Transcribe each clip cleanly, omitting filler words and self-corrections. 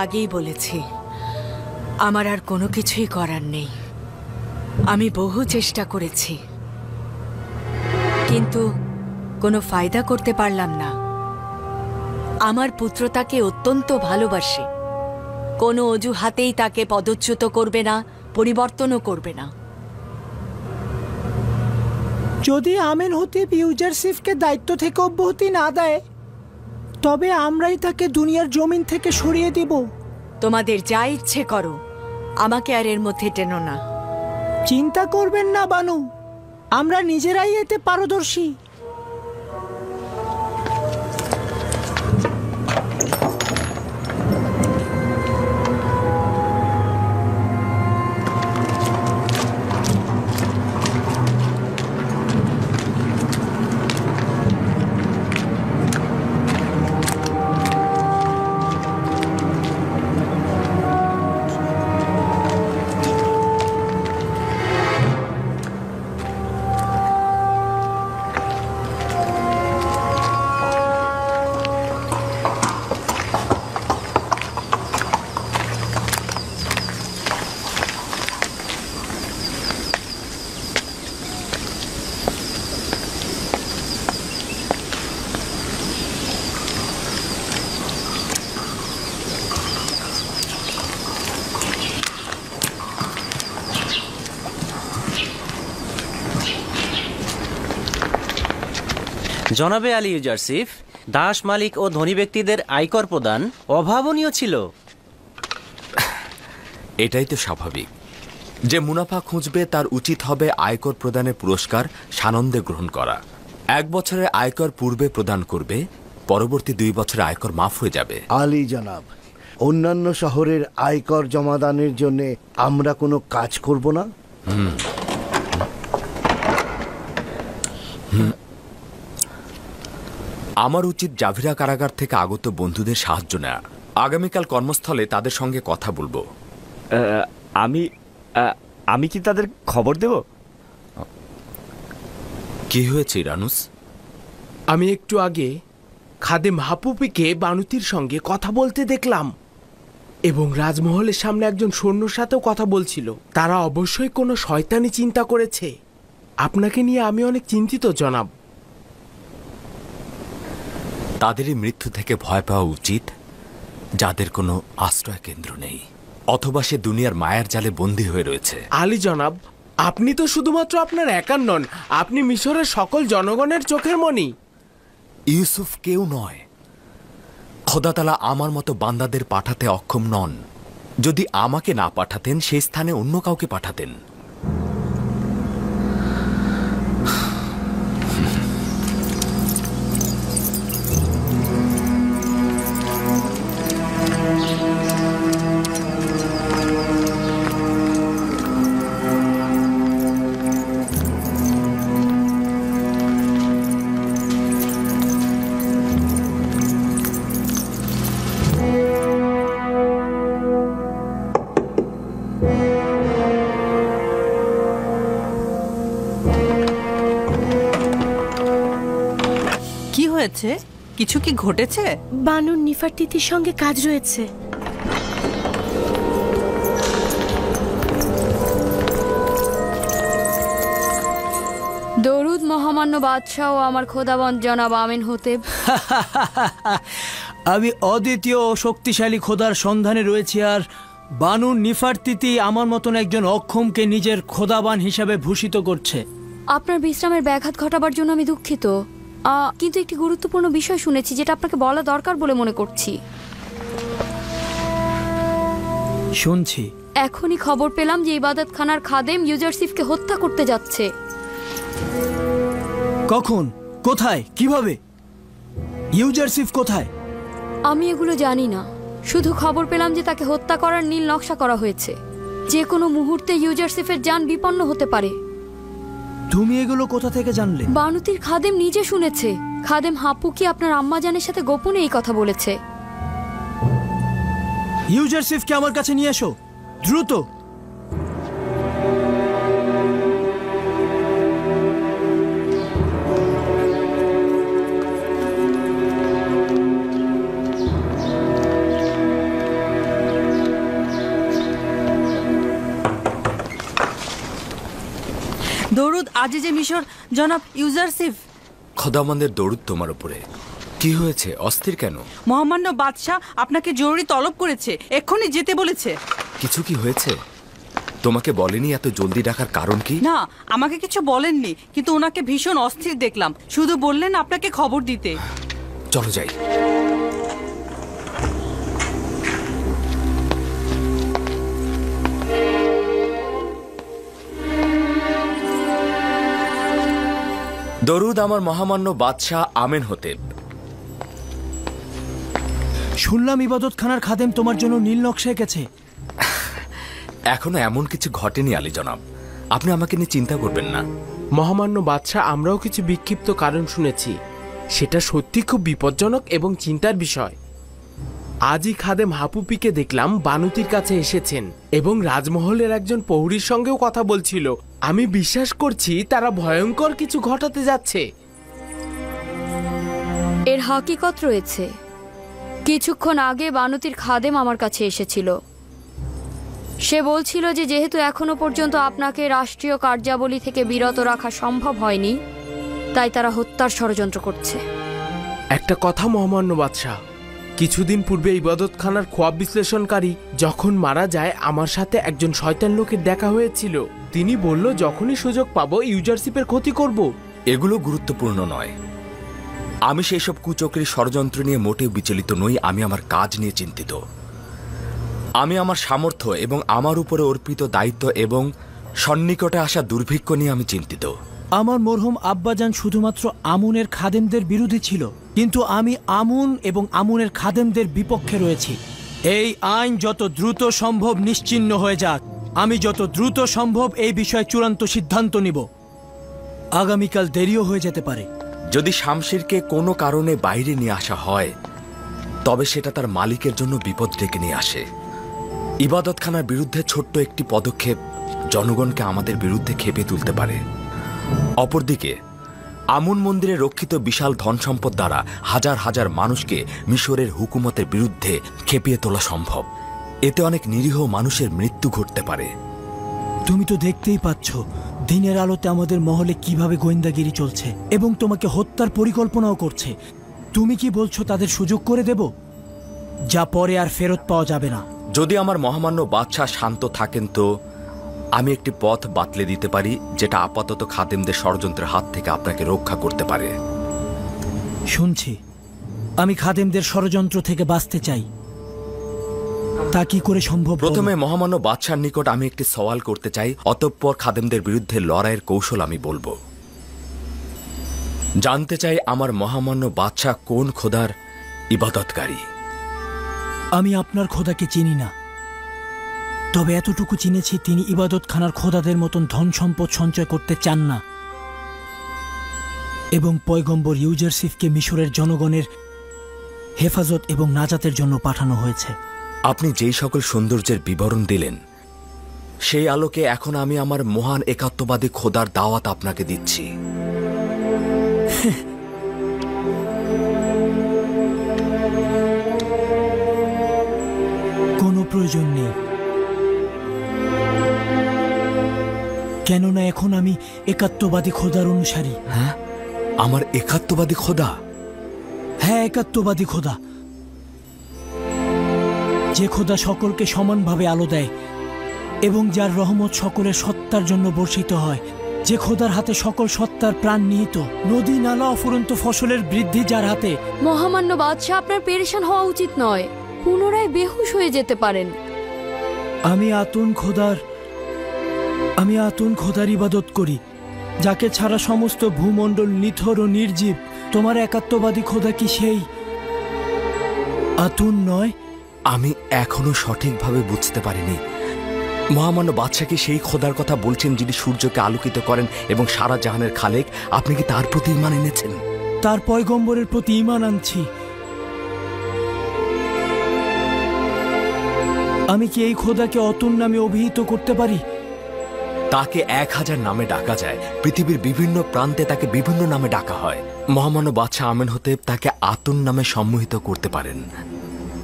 আগেই বলেছি, আমার আর কোনো কিছুই করার নেই। আমি বহু চেষ্টা করেছি, কিন্তু কোনো ফায়দা করতে পারলাম না। আমার পুত্র তাকে অত্যন্ত ভালোবাসে, কোনো অজুহাতেই তাকে পদচ্যুত করবে না, পরিবর্তনও করবে না। যদি আমিন হতিব ইউজারশিফকে দায়িত্ব থেকে অব্যাহতি না দেয়, তবে আমরাই তাকে দুনিয়ার জমিন থেকে সরিয়ে দিব। তোমাদের যা ইচ্ছে করো, আমাকে আর এর মধ্যে টেনো না। চিন্তা করবেন না বানু, আমরা নিজেরাই এতে পারদর্শী। জনাবে আলী ইউজারশিফ, দাস মালিক ও ধনী ব্যক্তিদের আয়কর প্রদান অভাবনীয় ছিল। এটাই তো স্বাভাবিক। যে মুনাফা খুঁজবে তার উচিত হবে আয়কর প্রদানের পুরস্কার সানন্দে গ্রহণ করা। 1 বছরের আয়কর পূর্বে প্রদান করবে, পরবর্তী 2 বছরে আয়কর মাফ হয়ে যাবে। আলী জনাব, অন্যান্য শহরের আয়কর জমাদানের জন্য আমরা কোনো কাজ করব না? আমার উচিত জাভিরা কারাগার থেকে আগত বন্ধুদের সাহায্য নেওয়া। আগামীকাল কর্মস্থলে তাদের সঙ্গে কথা বলবো। আমি কি তাদের খবর দেব? কি হয়েছে ইরানুস? আমি একটু আগে খাদেম হাপুপিকে বানুতির সঙ্গে কথা বলতে দেখলাম, এবং রাজমহলের সামনে একজন সৈন্যর সাথেও কথা বলছিল। তারা অবশ্যই কোনো শয়তানি চিন্তা করেছে। আপনাকে নিয়ে আমি অনেক চিন্তিত জনাব। তাদেরই মৃত্যু থেকে ভয় পাওয়া উচিত যাদের কোনো আশ্রয় কেন্দ্র নেই, অথবা সে দুনিয়ার মায়ার জালে বন্দী হয়ে রয়েছে। আলী জনাব, আপনি তো শুধুমাত্র আপনার একার নন, আপনি মিশরের সকল জনগণের চোখের মণি। ইউসুফ কেউ নয়। খোদা তাআলা আমার মতো বান্দাদের পাঠাতে অক্ষম নন। যদি আমাকে না পাঠাতেন, সেই স্থানে অন্য কাউকে পাঠাতেন। কিছু কি ঘটেছে? বানুর নিফারতিতির সঙ্গে কাজ রয়েছে। দরুদ মহামান্য বাদশাহ ও আমার খোদাবন্দ জনাব আমিন হতেব। আমি অদ্বিতীয় ও শক্তিশালী খোদার সন্ধানে রয়েছি, আর বানুর নিফারতিতি আমার মতন একজন অক্ষমকে নিজের খোদাবান হিসাবে ভূষিত করছে। আপনার বিশ্রামের ব্যাঘাত ঘটাবার জন্য আমি দুঃখিত, কিন্তু একটি গুরুত্বপূর্ণ বিষয় শুনেছি যেটা আপনাকে বলা দরকার বলে মনে করছি। শুনছি। এখনই খবর পেলাম যে ইবাদত খানার খাদেম ইউজারশিফকে হত্যা করতে যাচ্ছে। কখন, কোথায়, কিভাবে? ইউজারশিফ কোথায়? আমি এগুলো জানি না, শুধু খবর পেলাম যে তাকে হত্যা করার নীল নকশা করা হয়েছে। যে কোনো মুহূর্তে ইউজারশিফের জান বিপন্ন হতে পারে। তুমি এগুলো কোথা থেকে জানলে? বানুতির খাদেম নিজে শুনেছে। খাদেম হাপুকি আপনার আম্মাজানের সাথে গোপনে এই কথা বলেছে। ইউজারশিফকে আমার কাছে নিয়ে এসো, দ্রুত। আজিজে মিশর জনাব ইউজারসিফ। খোদাবন্দের দরুদ তোমার উপরে। কি হয়েছে, অস্থির কেন? মহামান্য বাদশাহ আপনাকে জরুরি তলব করেছে, এক্ষুনি যেতে বলেছে। কিছু কি হয়েছে? তোমাকে বলেনি এত জলদি ডাকার কারণ কি? না, আমাকে কিছু বলেননি, কিন্তু ওনাকে ভীষণ অস্থির দেখলাম। শুধু বললেন আপনাকে খবর দিতে। চলো যাই। দরুদ আমার মহামান্য বাদশাহ আমেন হতেব। শুনলাম ইবাদতখানার খাদেম তোমার জন্য নীল নকশা এঁকেছে। এখনো এমন কিছু ঘটেনি আলী জনাব, আপনি আমাকে নিয়ে চিন্তা করবেন না। মহামান্য বাদশাহ, আমরাও কিছু বিক্ষিপ্ত কারণ শুনেছি, সেটা সত্যি খুব বিপজ্জনক এবং চিন্তার বিষয়। আজই খাদেম হাপুপিকে দেখলাম বানুতির কাছে এসেছেন এবং রাজমহলের একজন প্রহরীর সঙ্গেও কথা বলছিল। আমি বিশ্বাস করছি তারা ভয়ঙ্কর কিছু ঘটাতে যাচ্ছে। এর হাকিকত রয়েছে। কিছুক্ষণ আগে বানুতির খাদেম আমার কাছে এসেছিল। সে বলছিল যে যেহেতু এখনো পর্যন্ত আপনাকে রাষ্ট্রীয় কার্যাবলী থেকে বিরত রাখা সম্ভব হয়নি, তাই তারা হত্যার ষড়যন্ত্র করছে। একটা কথা মহামান্য বাদশাহ, কিছুদিন পূর্বে ইবাদতখানার খোয়াব বিশ্লেষণকারী যখন মারা যায়, আমার সাথে একজন শয়তান লোকের দেখা হয়েছিল। তিনি বলল যখনই সুযোগ পাবো ইউজারশিপের ক্ষতি করব। এগুলো গুরুত্বপূর্ণ নয়। আমি সেই সব কুচক্রী ষড়যন্ত্র নিয়ে মোটেও বিচলিত নই। আমি আমার কাজ নিয়ে চিন্তিত। আমি আমার সামর্থ্য এবং আমার উপরে অর্পিত দায়িত্ব এবং সন্নিকটে আসা দুর্ভিক্ষ নিয়ে আমি চিন্তিত। আমার মরহুম আব্বাজান শুধুমাত্র আমুনের খাদেমদের বিরোধী ছিল, কিন্তু আমি আমুন এবং আমুনের খাদেমদের বিপক্ষে রয়েছি। এই আইন যত দ্রুত সম্ভব নিশ্চিহ্ন হয়ে যাক। আমি যত দ্রুত সম্ভব এই বিষয়ে চূড়ান্ত সিদ্ধান্ত নিব। আগামীকাল দেরিও হয়ে যেতে পারে। যদি শামশিরকে কোনো কারণে বাইরে নিয়ে আসা হয়, তবে সেটা তার মালিকের জন্য বিপদ ডেকে নিয়ে আসে। ইবাদতখানার বিরুদ্ধে ছোট্ট একটি পদক্ষেপ জনগণকে আমাদের বিরুদ্ধে খেপে তুলতে পারে। অপরদিকে আমুন মন্দিরে রক্ষিত বিশাল ধন সম্পদ দ্বারা হাজার হাজার মানুষকে মিশরের হুকুমতের বিরুদ্ধে খেপিয়ে তোলা সম্ভব। এতে অনেক নিরীহ মানুষের মৃত্যু ঘটতে পারে। তুমি তো দেখতেই পাচ্ছ দিনের আলোতে আমাদের মহলে কিভাবে গোয়েন্দাগিরি চলছে এবং তোমাকে হত্যার পরিকল্পনাও করছে। তুমি কি বলছো তাদের সুযোগ করে দেব, যা পরে আর ফেরত পাওয়া যাবে না? যদি আমার মহামান্য বাদশাহ শান্ত থাকেন, তো আমি একটি পথ বাতলে দিতে পারি, যেটা আপাতত খাদেমদের ষড়যন্ত্রের হাত থেকে আপনাকে রক্ষা করতে পারে। শুনছি, আমি খাদেমদের ষড়যন্ত্র থেকে বাঁচতে চাই। তা কি করে সম্ভব? প্রথমে মহামান্য বাদশার নিকট আমি একটি সওয়াল করতে চাই, অতঃপর খাদেমদের বিরুদ্ধে লড়াইয়ের কৌশল আমি বলবো। জানতে চাই আমার মহামান্য বাদশাহ কোন খোদার ইবাদতকারী। আমি আপনার খোদাকে চিনি না, তবে এতটুকু চিনেছি তিনি ইবাদতখানার খোদাদের মতন ধন সম্পদ সঞ্চয় করতে চান না এবং পয়গম্বর ইউজারসিফকে মিশরের জনগণের হেফাজত এবং নাজাতের জন্য পাঠানো হয়েছে। আপনি যেই সকল সৌন্দর্যের বিবরণ দিলেন, সেই আলোকে এখন আমি আমার মহান একাত্মবাদী খোদার দাওয়াত আপনাকে দিচ্ছি। কোনো প্রয়োজন নেই, কেননা এখন আমি একাত্মবাদী খোদার অনুসারী। হ্যাঁ, আমার একাত্মবাদী খোদা? হ্যাঁ, একাত্মবাদী খোদা, যে খোদা সকলকে সমানভাবে আলো দেয় এবং যার রহমত সকলের সত্তার জন্য বর্ষিত হয়, যে খোদার হাতে সকল সত্তার প্রাণ নিহিত, নদী নালা অফুরন্ত ফসলের বৃদ্ধি যার হাতে। মহামান্য বাদশাহ, আপনার পেরেশান হওয়া উচিত নয়। পুনরায় বেহুশ হয়ে যেতে পারেন। আমি আতুন খোদার ইবাদত করি, যাকে ছাড়া সমস্ত ভূমণ্ডল নিথর ও নির্জীব। তোমার একাত্মবাদী খোদা কি সেই আতুন নয়? আমি এখনো সঠিকভাবে বুঝতে পারিনি। মহামান্য বাদশাহ কি সেই খোদার কথা বলছেন যিনি সূর্যকে আলোকিত করেন এবং সারা জাহানের খালেক? আপনি কি তার প্রতি ঈমান এনেছেন? তার পয়গম্বরের প্রতি ঈমান আনছি। আমি কি এই খোদাকে অতুন নামে অভিহিত করতে পারি? তাকে 1000 নামে ডাকা যায়। পৃথিবীর বিভিন্ন প্রান্তে তাকে বিভিন্ন নামে ডাকা হয়। মহামান্য বাদশাহ আমেন হতেব তাকে আতুন নামে সম্মোহিত করতে পারেন।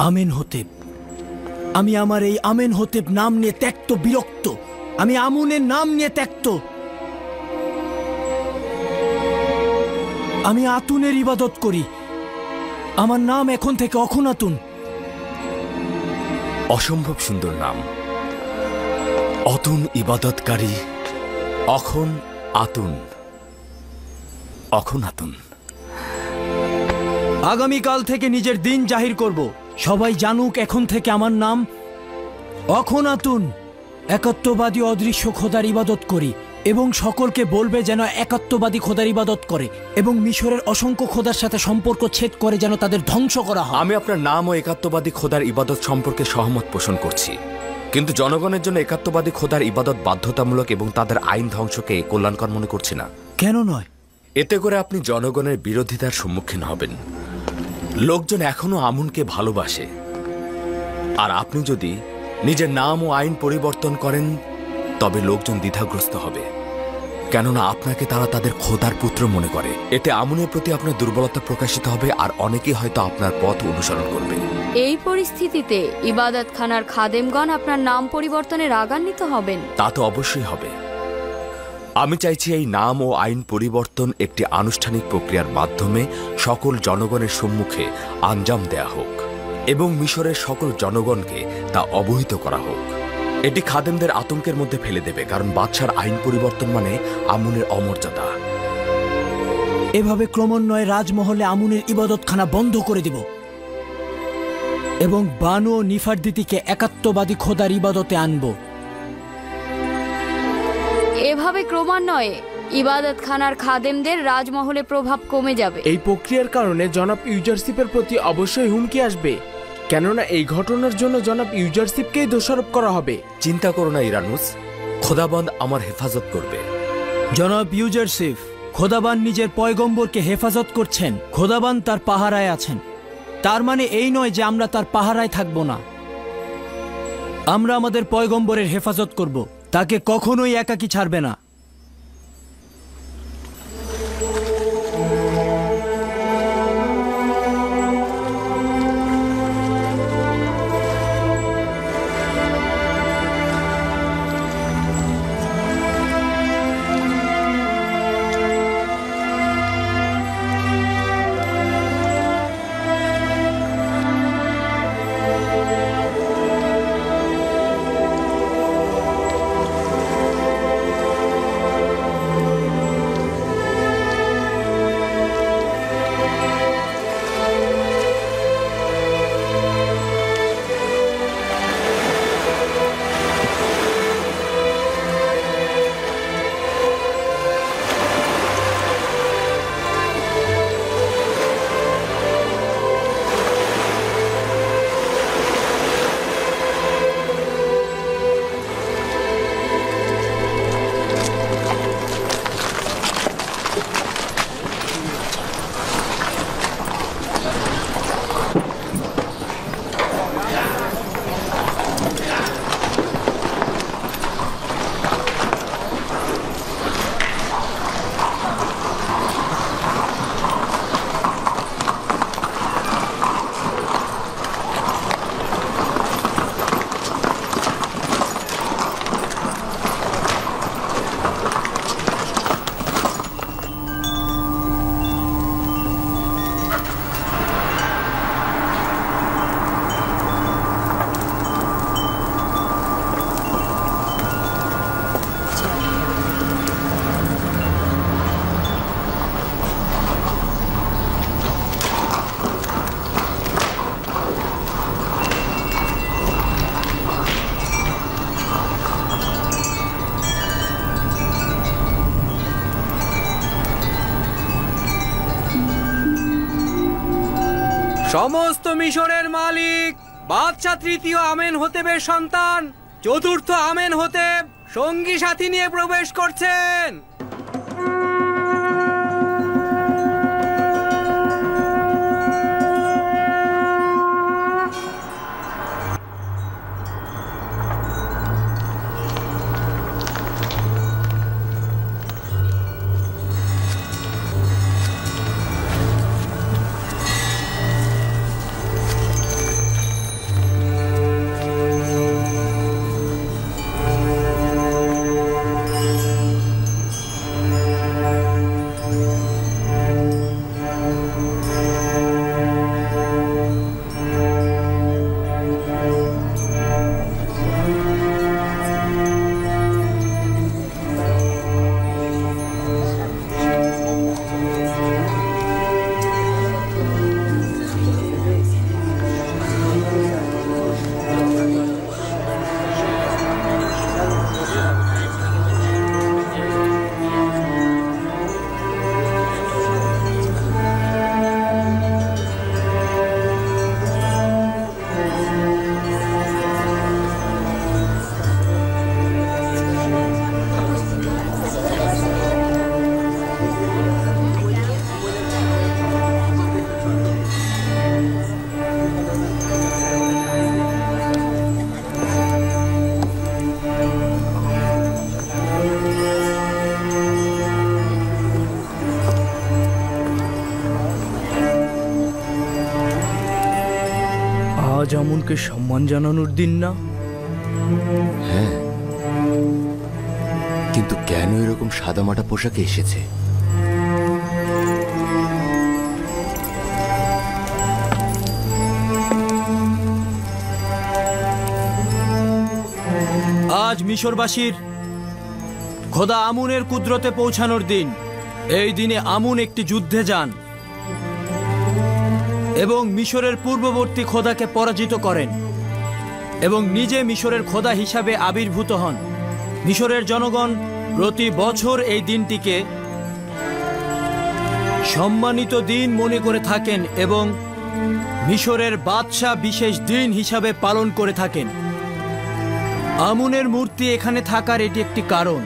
আমেন হতেব? আমি আমার এই আমেন হতেব নাম নিয়ে ত্যক্ত, বিরক্ত। আমি আমুনের নাম নিয়ে ত্যক্ত। আমি আতুনের ইবাদত করি। আমার নাম এখন থেকে অখনাতুন। অসম্ভব সুন্দর নাম, অতুন ইবাদতকারী, অখন আতুন, অখনাতুন। আগামীকাল থেকে নিজের দিন জাহির করব। সবাই জানুক এখন থেকে আমার নাম অখনাতুন। একাত্মবাদী অদৃশ্য খোদার ইবাদত করি এবং সকলকে বলবে যেন একাত্মবাদী খোদার ইবাদত করে এবং মিশরের অসংখ্য খোদার সাথে সম্পর্ক ছেদ করে যেন তাদের ধ্বংস করা হয়। আমি আপনার নাম ও একাত্মবাদী খোদার ইবাদত সম্পর্কে সহমত পোষণ করছি, কিন্তু জনগণের জন্য একাত্মবাদী খোদার ইবাদত বাধ্যতামূলক এবং তাদের আইন ধ্বংসকে কল্যাণকর মনে করছি না। কেন নয়? এতে করে আপনি জনগণের বিরোধিতার সম্মুখীন হবেন। লোকজন এখনো আমুনকে ভালোবাসে, আর আপনি যদি নিজের নাম ও আইন পরিবর্তন করেন তবে লোকজন দ্বিধাগ্রস্ত হবে, কেননা আপনাকে তারা তাদের খোদার পুত্র মনে করে। এতে আমুনের প্রতি আপনার দুর্বলতা প্রকাশিত হবে, আর অনেকেই হয়তো আপনার পথ অনুসরণ করবে। এই পরিস্থিতিতে ইবাদতখানার খাদেমগণ আপনার নাম পরিবর্তনে রাগান্বিত হবেন। তা তো অবশ্যই হবে। আমি চাইছি এই নাম ও আইন পরিবর্তন একটি আনুষ্ঠানিক প্রক্রিয়ার মাধ্যমে সকল জনগণের সম্মুখে আঞ্জাম দেয়া হোক এবং মিশরের সকল জনগণকে তা অবহিত করা হোক। এটি খাদেমদের আতঙ্কের মধ্যে ফেলে দেবে, কারণ বাদশার আইন পরিবর্তন মানে আমুনের অমর্যাদা। এভাবে ক্রমান্বয়ে রাজমহলে আমুনের ইবাদতখানা বন্ধ করে দিব এবং বানু ও নিফারদিতিকে একাত্মবাদী খোদার ইবাদতে আনব। এভাবে ক্রমান্বয়ে ইবাদতখানার খাদেমদের রাজমহলে প্রভাব কমে যাবে। এই প্রক্রিয়ার কারণে জনাব ইউজারশিপের প্রতি অবশ্যই হুমকি আসবে, কেননা এই ঘটনার জন্য জনাব ইউজারশিপকেই দোষারোপ করা হবে। চিন্তা করো না ইরানুস, খোদাবন্দ আমার হেফাজত করবে। জনাব ইউজারশিপ, খোদাবান নিজের পয়গম্বরকে হেফাজত করছেন, খোদাবান তার পাহারায় আছেন। তার মানে এই নয় যে আমরা তার পাহারায় থাকব না। আমরা আমাদের পয়গম্বরের হেফাজত করব, তাকে কখনোই একাকী ছাড়বে না। সমস্ত মিশরের মালিক বাদশা তৃতীয় আমেনহোতেবের সন্তান চতুর্থ আমেনহোতেব সঙ্গী সাথী নিয়ে প্রবেশ করছেন। আমুনকে সম্মান জানানোর দিন না? হ্যাঁ, কিন্তু কেন এরকম সাদামাটা পোশাকে এসেছে? আজ মিশরবাসীর খোদা আমুনের কুদরতে পৌঁছানোর দিন। এই দিনে আমুন একটি যুদ্ধে যান এবং মিশরের পূর্ববর্তী খোদাকে পরাজিত করেন এবং নিজে মিশরের খোদা হিসাবে আবির্ভূত হন। মিশরের জনগণ প্রতি বছর এই দিনটিকে সম্মানিত দিন মনে করে থাকেন এবং মিশরের বাদশাহ বিশেষ দিন হিসাবে পালন করে থাকেন। আমুনের মূর্তি এখানে থাকার এটি একটি কারণ।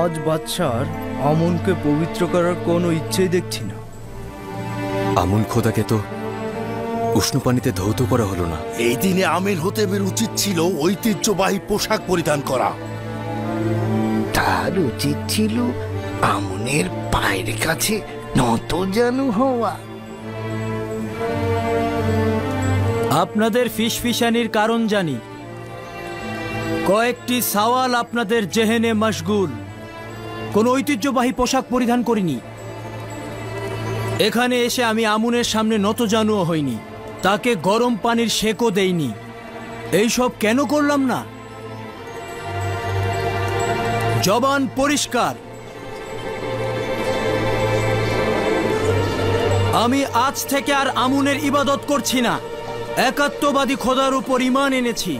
আজ বাদশার আমুনকে পবিত্র করার কোনো ইচ্ছেই দেখছি না। আমুন খোদাকে তো উষ্ণ পানিতে ধৌত করা হলো না। এই দিনে আমেন হতেবের উচিত ছিল ঐতিহ্যবাহী পোশাক পরিধান করা। তার উচিত ছিল আমুনের পায়ের কাছে নতজানু হওয়া। আপনাদের ফিসফিসানির কারণ জানি। কয়েকটি সওয়াল আপনাদের জেহেনে মশগুল। কোনো ঐতিহ্যবাহী পোশাক পরিধান করিনি। এখানে এসে আমি আমুনের সামনে নতজানুও হইনি, তাকে গরম পানির সেকও দেইনি। এইসব কেন করলাম না? জবান পরিষ্কার। আমি আজ থেকে আর আমুনের ইবাদত করছি না। একাত্মবাদী খোদার উপর ঈমান এনেছি।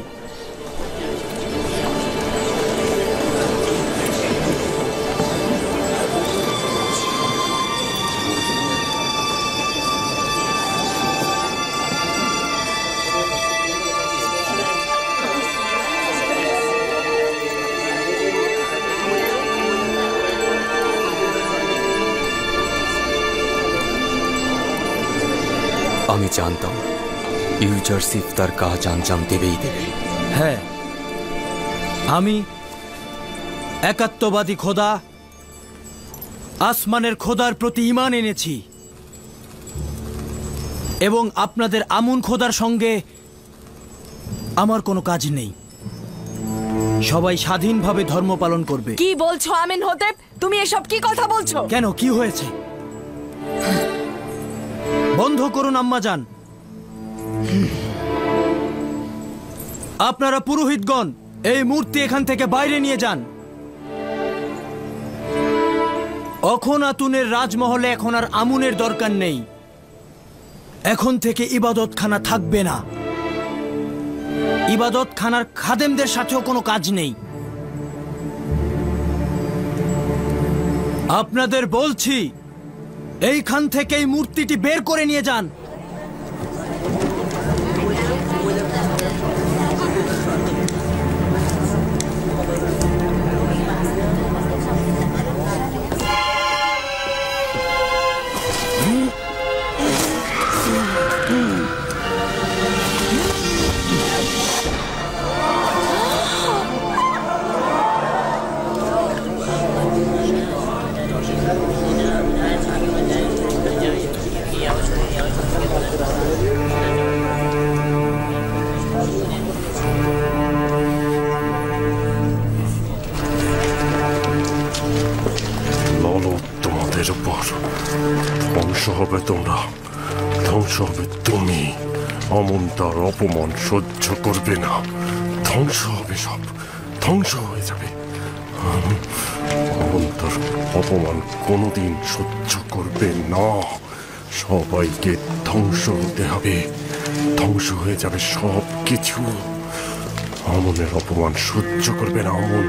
আমি জানতাম ইউজারশিপ তার কাজ আঞ্জাম দেবেই দেবে। হ্যাঁ, আমি একাত্মবাদী খোদা আসমানের খোদার প্রতি ঈমান এনেছি এবং আপনাদের আমুন খোদার সঙ্গে আমার কোনো কাজ নেই। সবাই স্বাধীনভাবে ধর্ম পালন করবে। কি বলছো আমেন হতেব? তুমি এসব কি কথা বলছো? কেন, কি হয়েছে? বন্ধ করুন আম্মাজান। আপনারা পুরোহিতগণ এই মূর্তি এখান থেকে বাইরে নিয়ে যান। অখনাতুনের রাজমহলে এখন আর আমুনের দরকার নেই। এখন থেকে ইবাদতখানা থাকবে না। ইবাদতখানার খাদেমদের সাথেও কোনো কাজ নেই। আপনাদের বলছি, এইখান থেকে এই মূর্তিটি বের করে নিয়ে যান। ধ্বংস হবে তোমরা, ধ্বংস হবে তুমি। আমন তার অপমান সহ্য করবে না। ধ্বংস হবে, সব ধ্বংস হয়ে যাবে। আমন তার অপমান কোনোদিন সহ্য করবে না। সবাইকে ধ্বংস হতে হবে, ধ্বংস হয়ে যাবে সব কিছু। আমনের অপমান সহ্য করবে না আমন।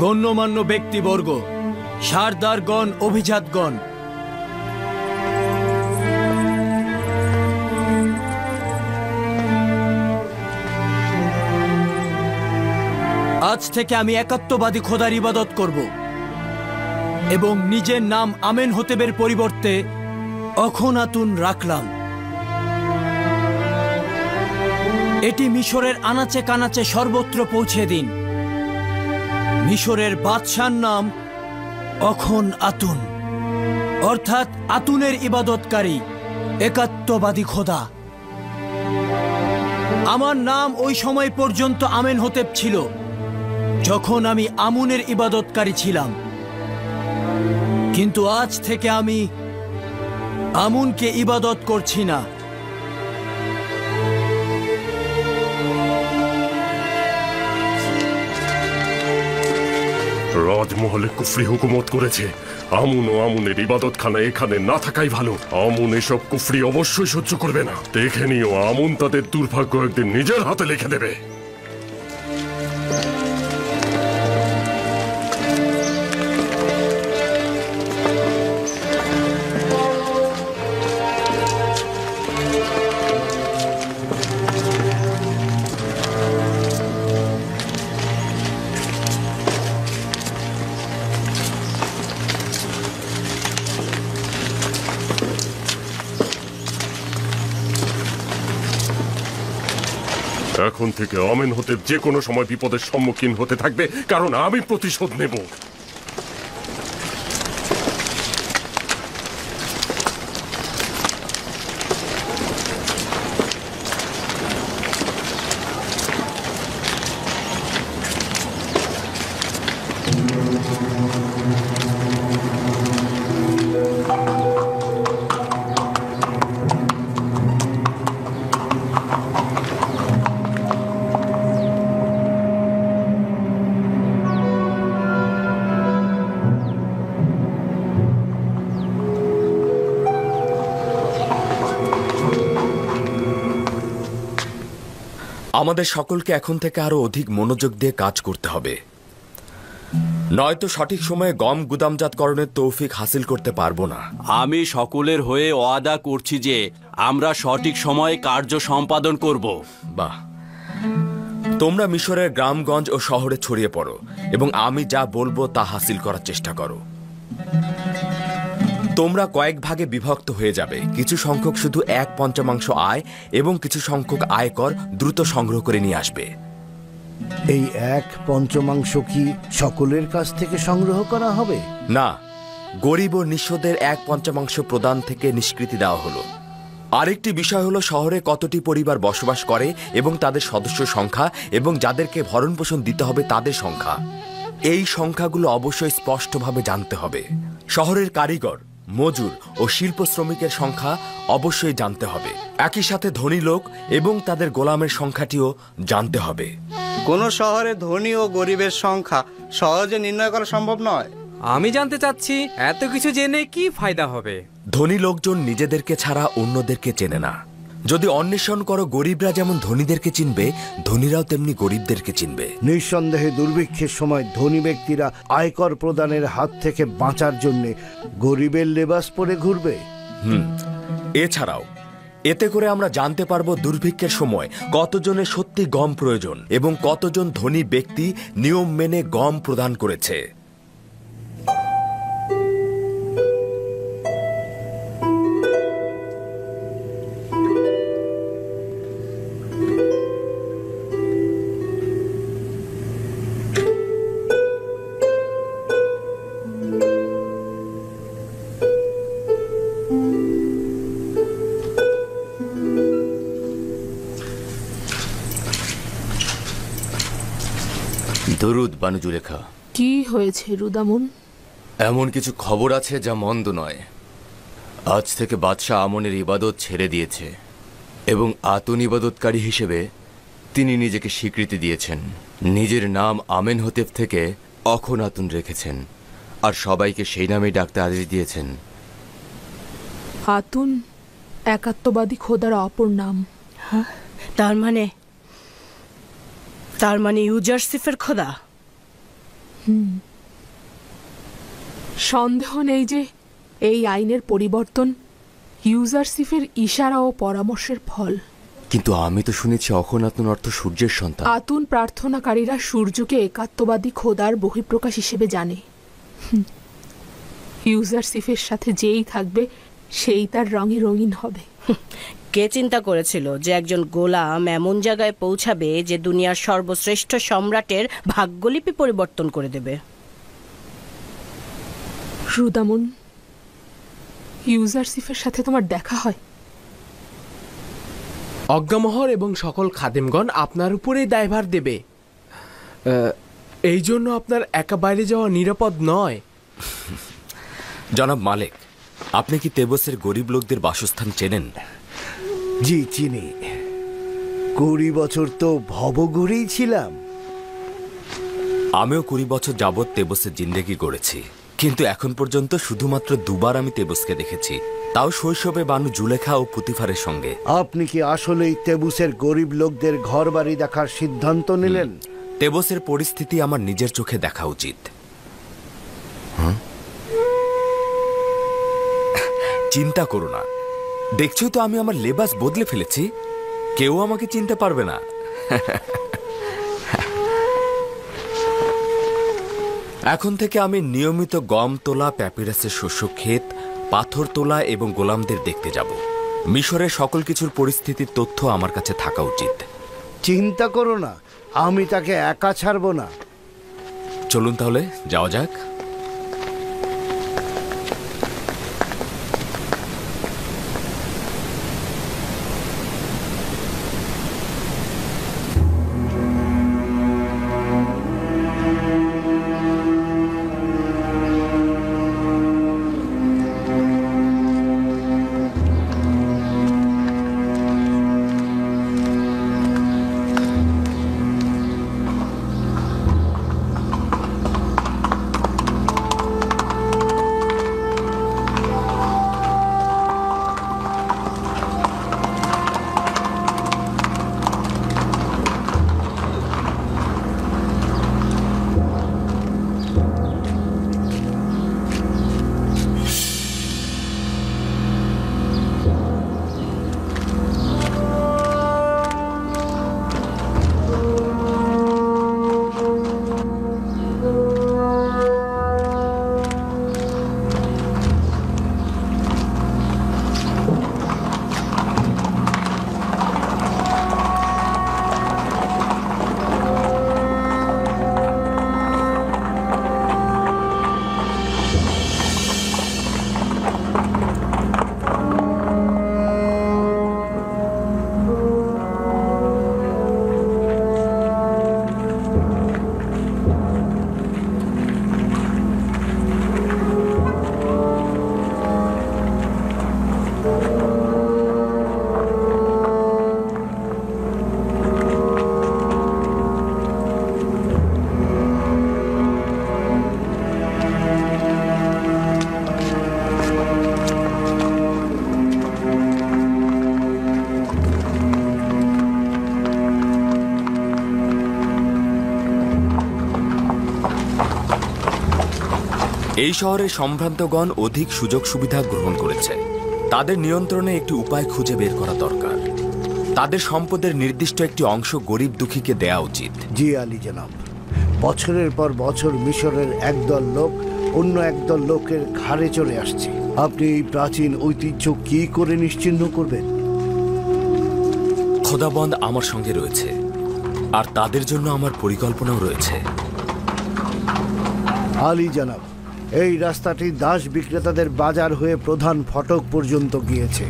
গণ্যমান্য ব্যক্তিবর্গ, সারদারগণ, অভিজাতগণ, আজ থেকে আমি একাত্মবাদী খোদার ইবাদত করব এবং নিজের নাম আমেনহোতেবের পরিবর্তে অখনাতুন রাখলাম। এটি মিশরের আনাচে কানাচে সর্বত্র পৌঁছে দিন। মিশরের বাদশার নাম অখন আতুন, অর্থাৎ আতুনের ইবাদতকারী, একাত্মবাদী খোদা। আমার নাম ওই সময় পর্যন্ত আমেনহোতেব ছিল যখন আমি আমুনের ইবাদতকারী ছিলাম, কিন্তু আজ থেকে আমি আমুনকে ইবাদত করছি না। রাজমহলে কুফরি হুকুমত করেছে, আমুন ও আমুনের ইবাদতখানা এখানে না থাকাই ভালো। আমুন এসব কুফরি অবশ্যই সহ্য করবে না। দেখে নিও, আমুন তাদের দুর্ভাগ্য একদিন নিজের হাতে লিখে দেবে। এখন থেকে আমেনহোতেব যে কোনো সময় বিপদের সম্মুখীন হতে থাকবে, কারণ আমি প্রতিশোধ নেব। আমাদের সকলকে এখন থেকে আরো অধিক মনোযোগ দিয়ে কাজ করতে হবে, নয়তো সঠিক সময়ে গম গুদামজাতকরণের তৌফিক হাসিল করতে পারবো না। আমি সকলের হয়ে ওয়াদা করছি যে আমরা সঠিক সময়ে কার্য সম্পাদন করব। বাহ, তোমরা মিশরের গ্রামগঞ্জ ও শহরে ছড়িয়ে পড়ো এবং আমি যা বলবো তা হাসিল করার চেষ্টা করো। তোমরা কয়েক ভাগে বিভক্ত হয়ে যাবে। কিছু সংখ্যক শুধু 1/5 আয় এবং কিছু সংখ্যক আয়কর দ্রুত সংগ্রহ করে নিয়ে আসবে। এই 1/5 কি সকলের কাছ থেকে সংগ্রহ করা হবে? না, গরিব ও নিঃস্বদের 1/5 প্রদান থেকে নিষ্কৃতি দেওয়া হলো। আরেকটি বিষয় হলো শহরে কতটি পরিবার বসবাস করে এবং তাদের সদস্য সংখ্যা এবং যাদেরকে ভরণ পোষণ দিতে হবে তাদের সংখ্যা। এই সংখ্যাগুলো অবশ্যই স্পষ্টভাবে জানতে হবে। শহরের কারিগর, মজুর ও শিল্প শ্রমিকের সংখ্যা অবশ্যই জানতে হবে। একই সাথে ধনী লোক এবং তাদের গোলামের সংখ্যাটিও জানতে হবে। কোন শহরে ধনী ও গরিবের সংখ্যা সহজে নির্ণয় করা সম্ভব নয়। আমি জানতে চাচ্ছি, এত কিছু জেনে কি ফায়দা হবে? ধনী লোকজন নিজেদেরকে ছাড়া অন্যদেরকে চেনে না। যদি অন্বেষণ করো, গরিবরা যেমন ধনীদেরকে চিনবে, ধনীরাও তেমনি গরিবদেরকে চিনবে। নিঃসন্দেহে দুর্ভিক্ষের সময় ধনী ব্যক্তিরা আয়কর প্রদানের হাত থেকে বাঁচার জন্য গরিবের লেবাস পরে ঘুরবে। এছাড়াও এতে করে আমরা জানতে পারবো দুর্ভিক্ষের সময় কতজনের সত্যি গম প্রয়োজন এবং কতজন ধনী ব্যক্তি নিয়ম মেনে গম প্রদান করেছে। দরুদ বানু জুলেখা। কি হয়েছে রুদামুন? এমন কিছু খবর আছে যা মন্দ নয়। আজ থেকে বাদশাহ আমনের ইবাদত ছেড়ে দিয়েছে এবং আতুন ইবাদতকারী হিসেবে তিনি নিজেকে স্বীকৃতি দিয়েছেন। নিজের নাম আমেনহোতেব থেকে অখনাতুন রেখেছেন আর সবাইকে সেই নামেই ডাকতে আদেশ দিয়েছেন। আতুন একাত্মবাদী খোদার অপর নাম। তার মানে ইউজারসিফের খোদা? সন্দেহ নেই যে এই আইনের পরিবর্তন ইউজারশিপের ইশারা ও পরামর্শের ফল। কিন্তু আমি তো শুনেছি অখনাতুন অর্থ সূর্যের সন্তান। আতুন প্রার্থনাকারীরা সূর্যকে একাত্মবাদী খোদার বহিঃপ্রকাশ হিসেবে জানে। ইউজারশিপের সাথে যেই থাকবে সেই তার রঙে রঙিন হবে। কে চিন্তা করেছিল যে একজন গোলাম এমন জায়গায় পৌঁছাবে যে দুনিয়ার সর্বশ্রেষ্ঠ সম্রাটের ভাগ্যলিপি পরিবর্তন করে দেবে? রুদামুন, ইউজারশিপের সাথে তোমার দেখা হয়? অজ্ঞামহর এবং সকল খাদেমগণ আপনার উপরেই দায়ভার দেবে। এই জন্য আপনার একা বাইরে যাওয়া নিরাপদ নয়। জনাব মালিক, আপনি কি তেবসের গরিব লোকদের বাসস্থান চেনেন? জি চিনি। 20 বছর তো ভবঘুরেই ছিলাম। আমিও 20 বছর যাবৎ তেবসের জিন্দেগি গড়েছি, কিন্তু এখন পর্যন্ত শুধুমাত্র দুবার আমি তেবসকে দেখেছি, তাও শৈশবে বানু জুলেখা ও পুতিফারের সঙ্গে। আপনি কি আসলেই তেবুসের গরিব লোকদের ঘর বাড়ি দেখার সিদ্ধান্ত নিলেন? তেবসের পরিস্থিতি আমার নিজের চোখে দেখা উচিত। চিন্তা করো না, দেখছো তো আমি আমার লেবাস বদলে ফেলেছি, কেউ আমাকে চিনতে পারবে না। এখন থেকে আমি নিয়মিত গম তোলা, প্যাপিরাসের শস্য ক্ষেত, পাথর তোলা এবং গোলামদের দেখতে যাব। মিশরের সকল কিছুর পরিস্থিতির তথ্য আমার কাছে থাকা উচিত। চিন্তা করো না, আমি তাকে একা ছাড়ব না। চলুন তাহলে যাওয়া যাক। এই শহরের সম্ভ্রান্তগণ অধিক সুযোগ সুবিধা গ্রহণ করেছে। তাদের নিয়ন্ত্রণে একটি উপায় খুঁজে বের করা দরকার। তাদের সম্পদের নির্দিষ্ট একটি অংশ গরিব দুঃখীকে দেয়া উচিত। জি আলী জনাব, বছরের পর বছর মিশরের একদল লোক অন্য একদল লোকের ঘাড়ে চড়ে আসছে। আপনি এই প্রাচীন ঐতিহ্য কি করে নিশ্চিহ্ন করবেন? খোদাবন্দ আমার সঙ্গে রয়েছে, আর তাদের জন্য আমার পরিকল্পনাও রয়েছে। আলী জনাব, এই রাস্তাটি দাস বিক্রেতাদের বাজার হয়ে প্রধান ফটক পর্যন্ত গিয়েছে।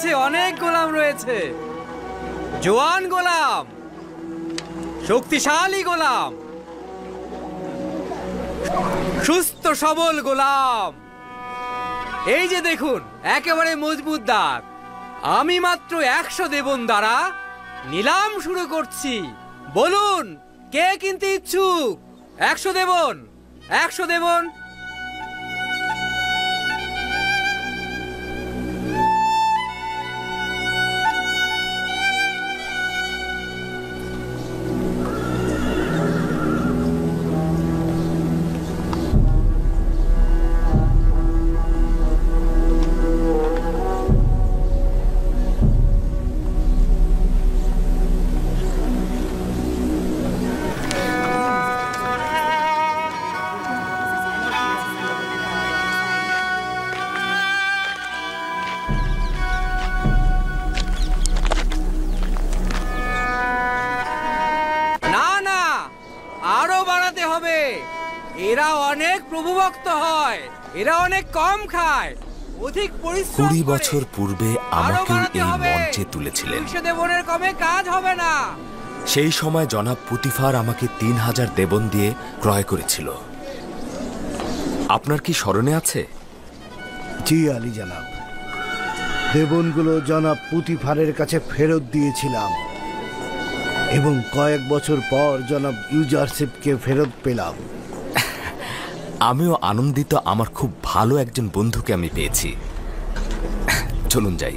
রয়েছে, অনেক গোলাম রয়েছে। জোয়ান গোলাম, শক্তিশালী গোলাম, সুস্থ সবল গোলাম। এই যে দেখুন, একেবারে মজবুত দাঁত। আমি মাত্র 100 দেবন দ্বারা নিলাম শুরু করছি। বলুন, কে কিনতে ইচ্ছুক? 100 দেবন, 100 দেবন। এরা অনেক প্রভুভক্ত হয়, এরা অনেক কম খায়, অধিক পরিশ্রম 20 বছর পূর্বে আমাকে এই মঞ্চে তুলেছিলেন। 200 দেবনের কমে কাজ হবে না। সেই সময় জনাব পুতিফার আমাকে 3000 দেবন দিয়ে ক্রয় করেছিল। আপনার কি স্মরণে আছে? জি আলী জনাব, দেবনগুলো জনাব পুতিফারের কাছে ফেরত দিয়েছিলাম এবং কয়েক বছর পর জনাব ইউজারশিপকে ফেরত পেলাম। আমিও আনন্দিত, আমার খুব ভালো একজন বন্ধুকে আমি পেয়েছি। চলুন যাই।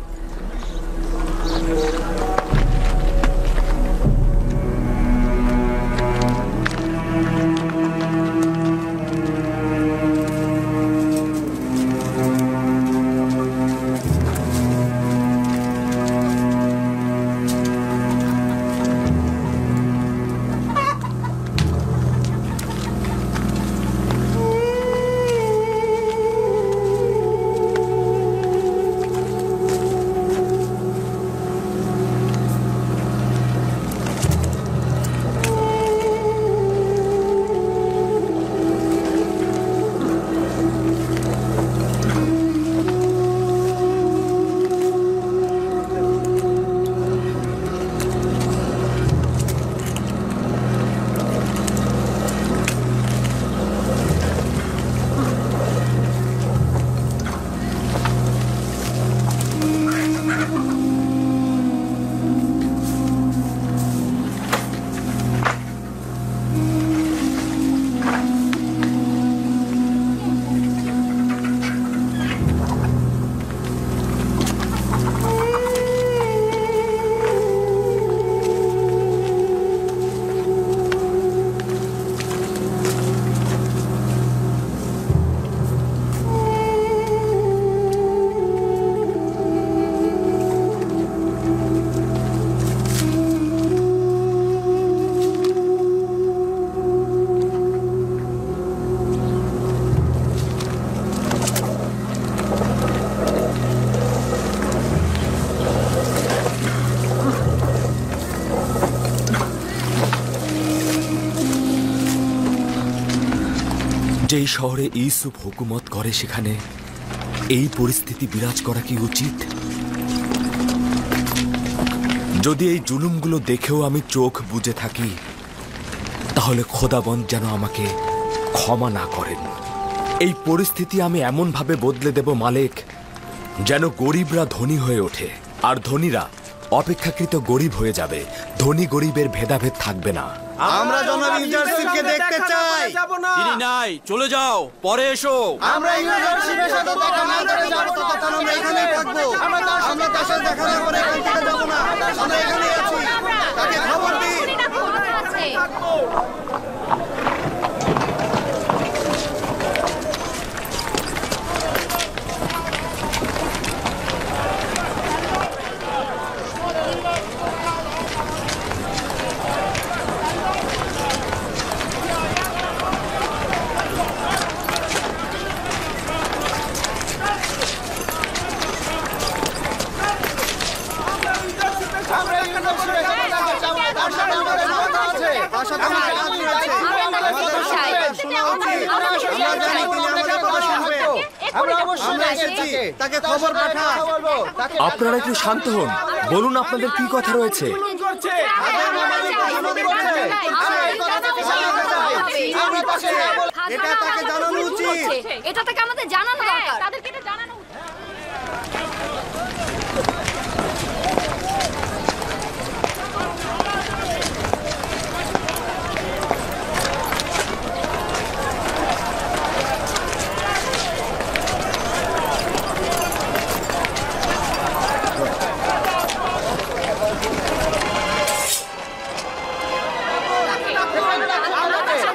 যেই শহরে ইউসুফ হুকুমত করে সেখানে এই পরিস্থিতি বিরাজ করা কি উচিত? যদি এই জুলুমগুলো দেখেও আমি চোখ বুজে থাকি, তাহলে খোদাবন্দ যেন আমাকে ক্ষমা না করেন। এই পরিস্থিতি আমি এমন ভাবে বদলে দেব মালিক, যেন গরিবরা ধনী হয়ে ওঠে আর ধনীরা অপেক্ষাকৃত গরিব হয়ে যাবে। ধনী গরিবের ভেদাভেদ থাকবে না। আমরা জনাব ইউজারশিপকে দেখতে চাই। তিনি নাই, চলে যাও, পরে এসো। আমরা ইউজারশিপের সাথে দেখা না করে যাব, ততক্ষণ আমরা এখানেই থাকবো। আমরা তার সাথে দেখা না করে এখান থেকে যাব না। আমরা এখানেই আছি, তাকে খবর দিন। তার সাথে আমাদের কথা আছে। আমরা অবশ্যই এসেছি, তাকে খবর পাঠা। আপনারা একটু শান্ত হন, বলুন আপনাদের কি কথা রয়েছে। এটা তাকে জানানো উচিত। এটা তাকে আমাদের জানানো দরকার। তাদেরকে এটা জানানো উচিত।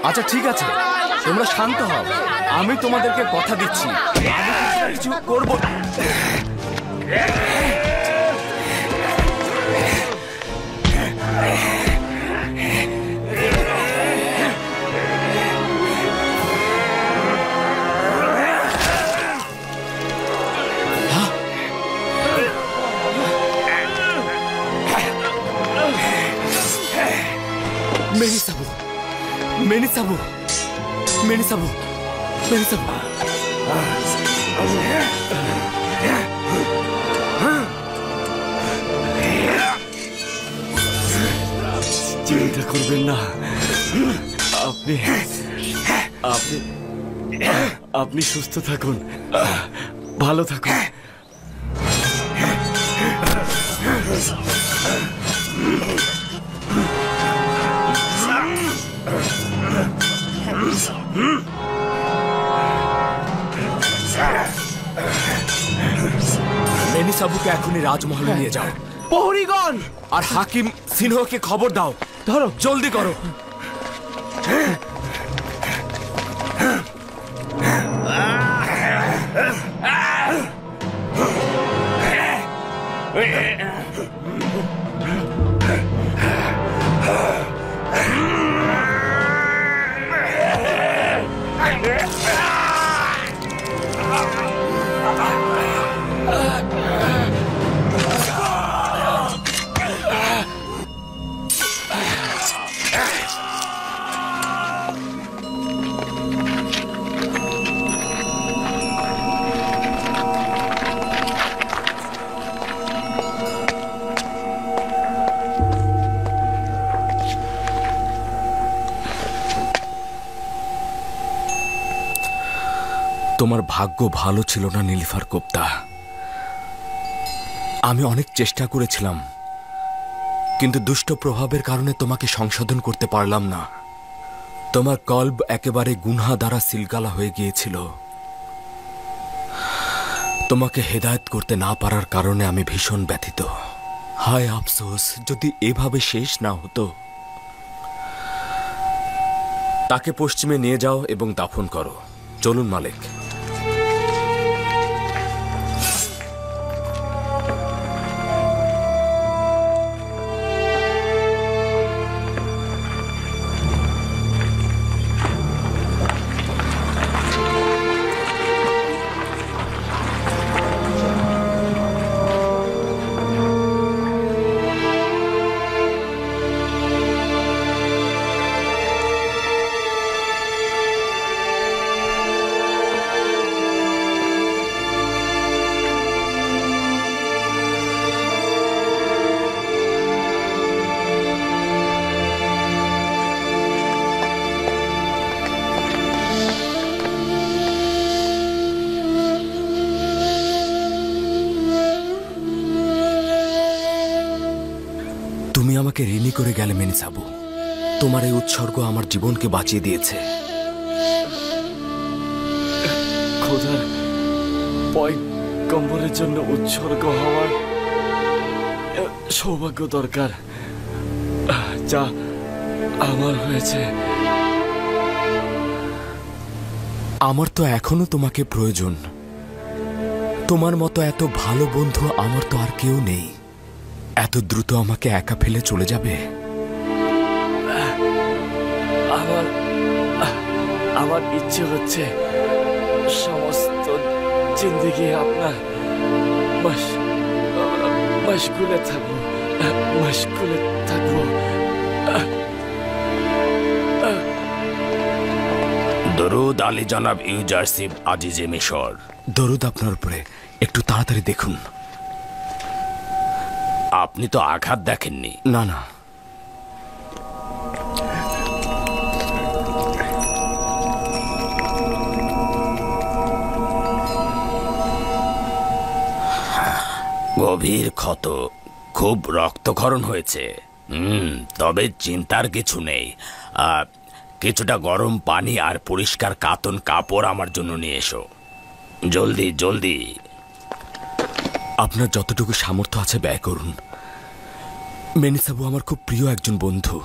আচ্ছা ঠিক আছে, তোমরা শান্ত হও, আমি তোমাদেরকে কথা দিচ্ছি আমি কিছু করব। মেনিসাবু, মেনিসাবু, মেনিসাবু, মেনিসাবু। চিন্তা করবেন না, আপনি আপনি আপনি সুস্থ থাকুন, ভালো থাকুন। মেনিসাবুকে এখনই রাজমহলে নিয়ে যাও। প্রহরীগণ আর হাকিম সিনহকে খবর দাও, ধরো, জলদি করো। তোমার ভাগ্য ভালো ছিল না নীলিফার কোপ্তা। আমি অনেক চেষ্টা করেছিলাম, কিন্তু দুষ্ট প্রভাবের কারণে তোমাকে সংশোধন করতে পারলাম না। তোমার কল্ব একেবারে গুনহা দ্বারা সিলগালা হয়ে গিয়েছিল। তোমাকে হেদায়েত করতে না পারার কারণে আমি ভীষণ ব্যথিত। হায় আফসোস, যদি এভাবে শেষ না হতো। তাকে পশ্চিমে নিয়ে যাও এবং দাফন করো। চলুন মালিক। তুমি আমাকে ঋণী করে গেলে মেনিসাবু। তোমার এই উৎসর্গ আমার জীবনকে বাঁচিয়ে দিয়েছে। খোদার পয়গম্বরের জন্য উৎসর্গ হওয়ার সৌভাগ্য দরকার, যা আমার হয়েছে। আমার তো এখনো তোমাকে প্রয়োজন। তোমার মতো এত ভালো বন্ধু আমার তো আর কেউ নেই। এত দ্রুত আমাকে একা ফেলে চলে যাবে? আমার ইচ্ছে হচ্ছে সমস্ত জিন্দেগি আপনার মশগুলে থাকবো, মশগুলে থাকবো। দরুদ আলী জনাব ইউজারশিপ আজিজে মিশর। দরুদ আপনার উপরে, একটু তাড়াতাড়ি দেখুন। আপনি তো আঘাত দেখেননি? না না। গভীর ক্ষত, খুব রক্তক্ষরণ হয়েছে। তবে চিন্তার কিছু নেই। কিছুটা গরম পানি আর পরিষ্কার কাতন কাপড় আমার জন্য নিয়ে এসো, জলদি জলদি। আপনার যতটুকু সামর্থ্য আছে ব্যয় করুন। মেনিসাবু আমার খুব প্রিয় একজন বন্ধু।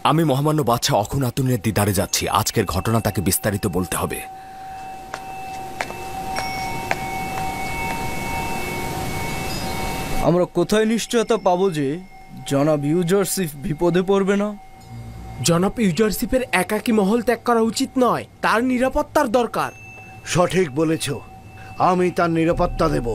আমি মহামান্য বাদশাহ অখুনাতুনের দিদারে যাচ্ছি। আজকের ঘটনা তাকে বিস্তারিত বলতে হবে। আমরা কোথায় নিশ্চয়তা পাবো যে জনাব ইউজারশিপ বিপদে পড়বে না? জনাব ইউজারশিপের একাকী মহল ত্যাগ করা উচিত নয়, তার নিরাপত্তার দরকার। সঠিক বলেছ, আমি তার নিরাপত্তা দেব।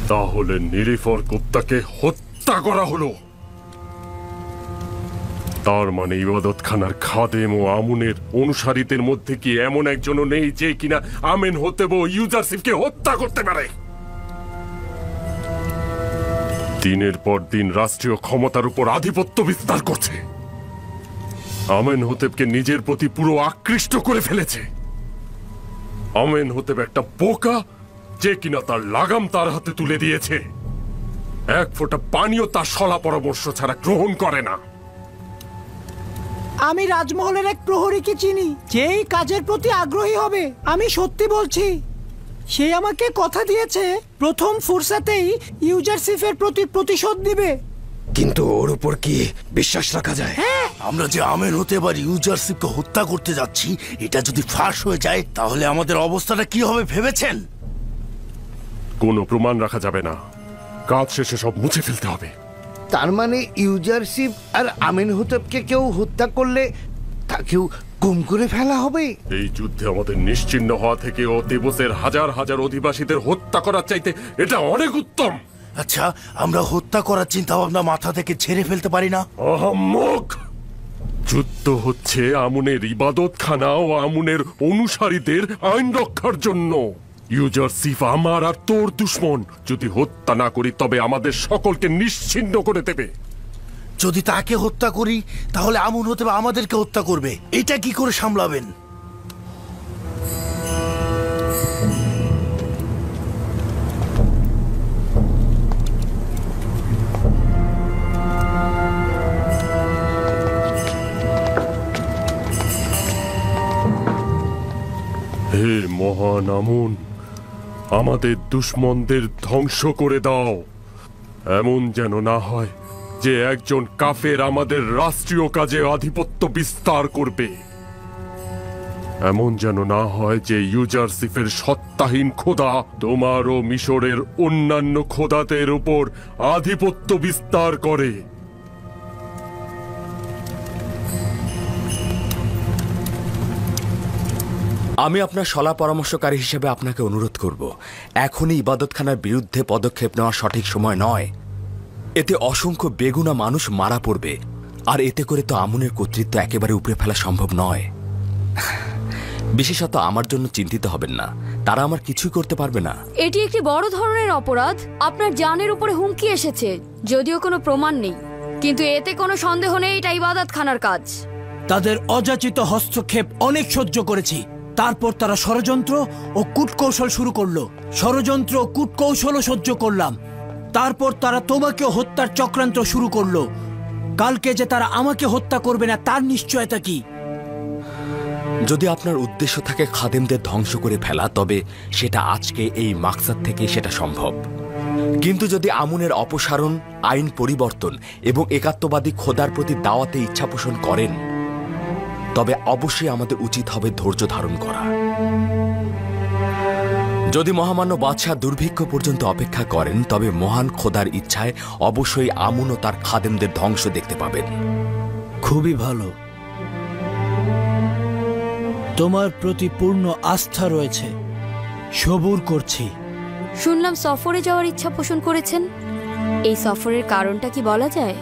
তাহলে নিরিফর কুত্তাকে হত্যা করা হলো। তার মানে ইবাদতখানার খাদেম ও আমুনের অনুসারীদের মধ্যে কি এমন একজনও নেই যে কিনা আমেন হতেব ইউজারশিপকে হত্যা করতে পারে? দিনের পর দিন রাষ্ট্রীয় ক্ষমতার উপর আধিপত্য বিস্তার করছে। আমেন হতেবকে নিজের প্রতি পুরো আকৃষ্ট করে ফেলেছে। আমেন হতেব একটা বোকা যে কিনা তার লাগাম তার হাতে তুলে দিয়েছে। এক ফোঁটা পানিও তার সলা পরামর্শ ছাড়া গ্রহণ করে না। আমি রাজমহলের এক প্রহরীকে চিনি, যেই কাজের প্রতি আগ্রহী হবে। আমি সত্যি বলছি, সে আমাকে কথা দিয়েছে প্রথম ফুরসাতেই ইউজারশিপের প্রতি প্রতিশোধ দিবে। কিন্তু ওর উপর কি বিশ্বাস রাখা যায়? আমরা যে আমেন হতে এবার ইউজারশিপকে হত্যা করতে যাচ্ছি, এটা যদি ফাঁস হয়ে যায় তাহলে আমাদের অবস্থাটা কি হবে ভেবেছেন? কোনো প্রমাণ রাখা যাবে না, কাজ শেষে সব মুছে ফেলতে হবে। তার মানে ইউজারশিপ আর আমিন হতেবকে কেউ হত্যা করলে তাকেও গুম করে ফেলা হবে। এই যুদ্ধে আমাদের নিশ্চিহ্ন হওয়া থেকে ও তেবসের হাজার হাজার অধিবাসীদের হত্যা করার চাইতে এটা অনেক উত্তম। আচ্ছা, আমরা হত্যা করার চিন্তা ভাবনা মাথা থেকে ছেড়ে ফেলতে পারি না? আহাম্মক! যুদ্ধ হচ্ছে আমুনের ইবাদতখানা ও আমুনের অনুসারীদের আইন রক্ষার জন্য। ইউজারশিপ আমার আর তোর দুশ্মন। যদি হত্যা না করি তবে আমাদের সকলকে নিশ্চিহ্ন করে দেবে। যদি তাকে হত্যা করি তাহলে আমুন হতে বা আমাদেরকে হত্যা করবে। এটা কি করে সামলাবেন? হে মহান আমুন, আমাদের দুশ্মনদের ধ্বংস করে দাও। এমন যেন না হয় যে একজন কাফের আমাদের রাষ্ট্রীয় কাজে আধিপত্য বিস্তার করবে। এমন যেন না হয় যে ইউজারশিপের সত্তাহীন খোদা তোমার ও মিশরের অন্যান্য খোদাদের উপর আধিপত্য বিস্তার করে। আমি আপনার সলা পরামর্শকারী হিসেবে আপনাকে অনুরোধ করব, এখনই ইবাদতখানার বিরুদ্ধে পদক্ষেপ নেওয়া সঠিক সময় নয়। এতে অসংখ্য বেগুনা মানুষ মারা পড়বে, আর এতে করে তো আমুনের কর্তৃত্ব একেবারে উপড়ে ফেলা সম্ভব নয়। বিশেষত আমার জন্য চিন্তিত হবেন না, তারা আমার কিছুই করতে পারবে না। এটি একটি বড় ধরনের অপরাধ। আপনার জানের উপরে হুমকি এসেছে, যদিও কোনো প্রমাণ নেই, কিন্তু এতে কোনো সন্দেহ নেই এটা ইবাদতখানার কাজ। তাদের অযাচিত হস্তক্ষেপ অনেক সহ্য করেছি, তারপর তারা ষড়যন্ত্র ও কূটকৌশল শুরু করলো। ষড়যন্ত্র ও কূটকৌশলও সহ্য করলাম। তারপর তারা তোমাকেও হত্যার চক্রান্ত শুরু করলো। কালকে যে তারা আমাকে হত্যা করবে না তার নিশ্চয়তা কি? যদি আপনার উদ্দেশ্য থাকে খাদেমদের ধ্বংস করে ফেলা, তবে সেটা আজকে এই মাকসাদ থেকে সেটা সম্ভব। কিন্তু যদি আমুনের অপসারণ, আইন পরিবর্তন এবং একাত্মবাদী খোদার প্রতি দাওয়াতে ইচ্ছা পোষণ করেন, তবে অবশ্যই আমাদের উচিত হবে ধৈর্য ধারণ করা। যদি মহামান্য বাদশাহ দুর্ভিক্ষ পর্যন্ত অপেক্ষা করেন, তবে মহান খোদার ইচ্ছায় অবশ্যই আমুন ও তার খাদেমদের ধ্বংস দেখতে পাবেন। খুবই ভালো, তোমার প্রতি পূর্ণ আস্থা রয়েছে। সবুর করছি। শুনলাম সফরে যাওয়ার ইচ্ছা পোষণ করেছেন। এই সফরের কারণটা কি বলা যায়?